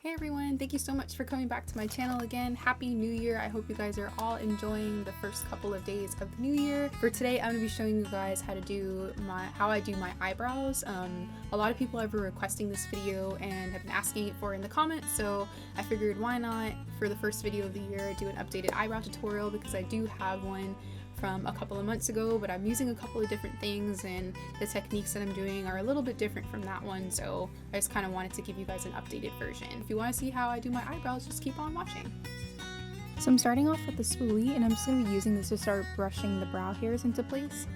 Hey everyone, thank you so much for coming back to my channel again. Happy New Year. I hope you guys are all enjoying the first couple of days of the new year. For today, I'm going to be showing you guys how I do my eyebrows. A lot of people have been requesting this video and have been asking it for in the comments, so I figured why not for the first video of the year do an updated eyebrow tutorial, because I do have one from a couple of months ago, but I'm using a couple of different things and the techniques that I'm doing are a little bit different from that one, so I just kind of wanted to give you guys an updated version. If you want to see how I do my eyebrows, just keep on watching. So I'm starting off with the spoolie, and I'm just going to be using this to start brushing the brow hairs into place.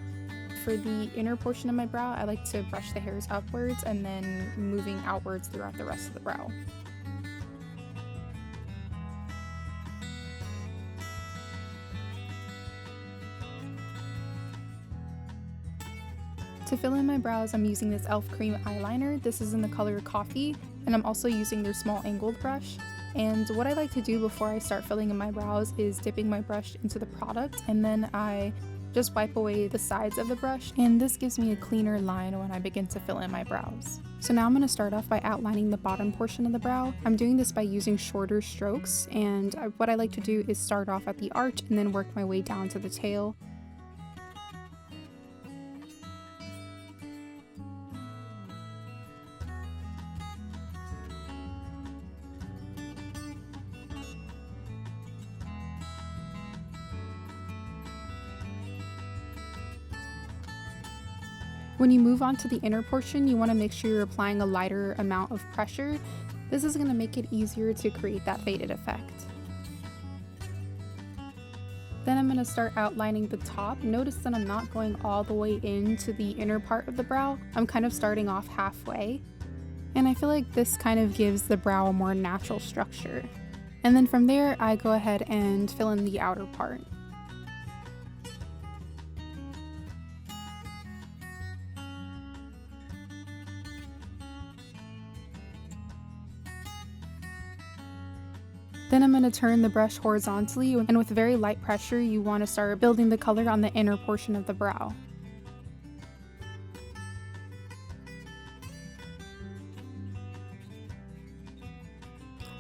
For the inner portion of my brow, I like to brush the hairs upwards and then moving outwards throughout the rest of the brow. To fill in my brows, I'm using this e.l.f. cream eyeliner. This is in the color Coffee, and I'm also using their small angled brush. And what I like to do before I start filling in my brows is dipping my brush into the product, and then I just wipe away the sides of the brush, and this gives me a cleaner line when I begin to fill in my brows. So now I'm going to start off by outlining the bottom portion of the brow. I'm doing this by using shorter strokes, and what I like to do is start off at the arch and then work my way down to the tail. When you move on to the inner portion, you want to make sure you're applying a lighter amount of pressure. This is going to make it easier to create that faded effect. Then I'm going to start outlining the top. Notice that I'm not going all the way into the inner part of the brow. I'm kind of starting off halfway. And I feel like this kind of gives the brow a more natural structure. And then from there, I go ahead and fill in the outer part. Then I'm going to turn the brush horizontally, and with very light pressure you want to start building the color on the inner portion of the brow.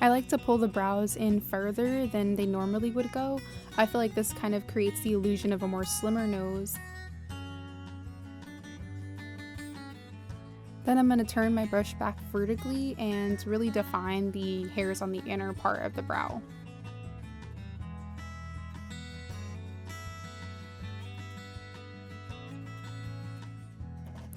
I like to pull the brows in further than they normally would go. I feel like this kind of creates the illusion of a more slimmer nose. Then I'm going to turn my brush back vertically and really define the hairs on the inner part of the brow.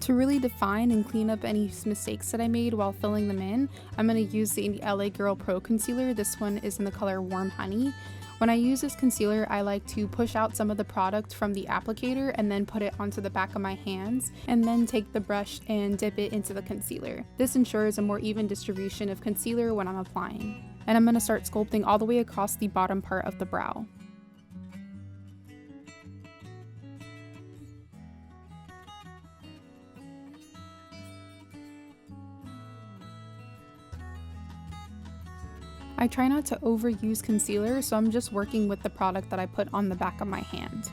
To really define and clean up any mistakes that I made while filling them in, I'm going to use the LA Girl Pro Concealer. This one is in the color Warm Honey. When I use this concealer, I like to push out some of the product from the applicator and then put it onto the back of my hands, and then take the brush and dip it into the concealer. This ensures a more even distribution of concealer when I'm applying. And I'm going to start sculpting all the way across the bottom part of the brow. I try not to overuse concealer, so I'm just working with the product that I put on the back of my hand.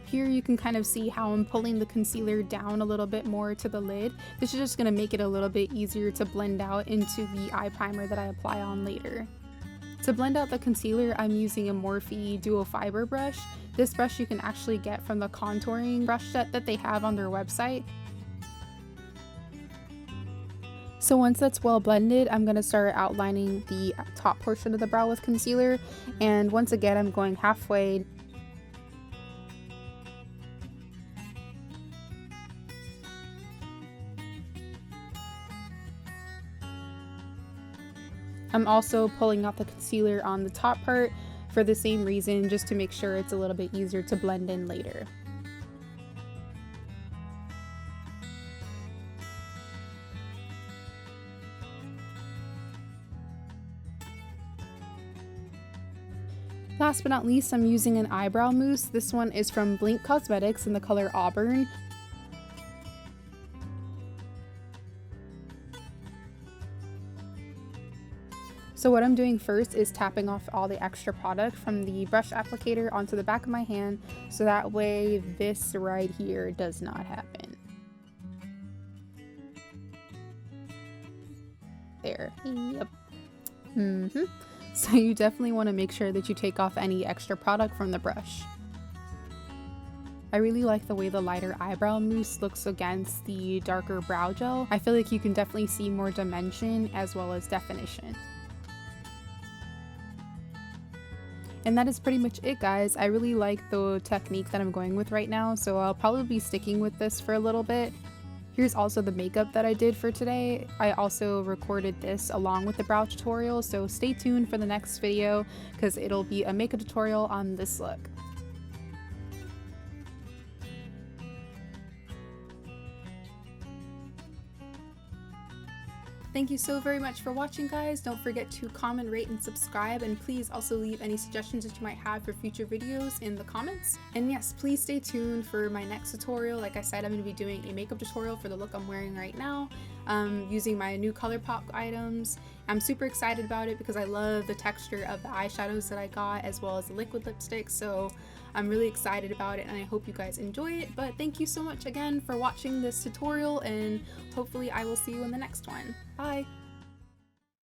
Here you can kind of see how I'm pulling the concealer down a little bit more to the lid. This is just going to make it a little bit easier to blend out into the eye primer that I apply on later. To blend out the concealer, I'm using a Morphe Duo Fiber brush. This brush you can actually get from the contouring brush set that they have on their website. So once that's well blended, I'm going to start outlining the top portion of the brow with concealer, and once again I'm going halfway. I'm also pulling out the concealer on the top part for the same reason, just to make sure it's a little bit easier to blend in later. last but not least, I'm using an eyebrow mousse. This one is from Blinc Cosmetics in the color Auburn. So what I'm doing first is tapping off all the extra product from the brush applicator onto the back of my hand, so that way this right here does not happen. There. Yep. So you definitely want to make sure that you take off any extra product from the brush. I really like the way the lighter eyebrow mousse looks against the darker brow gel. I feel like you can definitely see more dimension as well as definition. And that is pretty much it, guys. I really like the technique that I'm going with right now, so I'll probably be sticking with this for a little bit. Here's also the makeup that I did for today. I also recorded this along with the brow tutorial, so stay tuned for the next video because it'll be a makeup tutorial on this look. Thank you so very much for watching, guys. Don't forget to comment, rate, and subscribe, and please also leave any suggestions that you might have for future videos in the comments. And yes, please stay tuned for my next tutorial. Like I said, I'm going to be doing a makeup tutorial for the look I'm wearing right now, using my new ColourPop items. I'm super excited about it because I love the texture of the eyeshadows that I got as well as the liquid lipstick, so I'm really excited about it and I hope you guys enjoy it. But thank you so much again for watching this tutorial, and hopefully I will see you in the next one. Bye!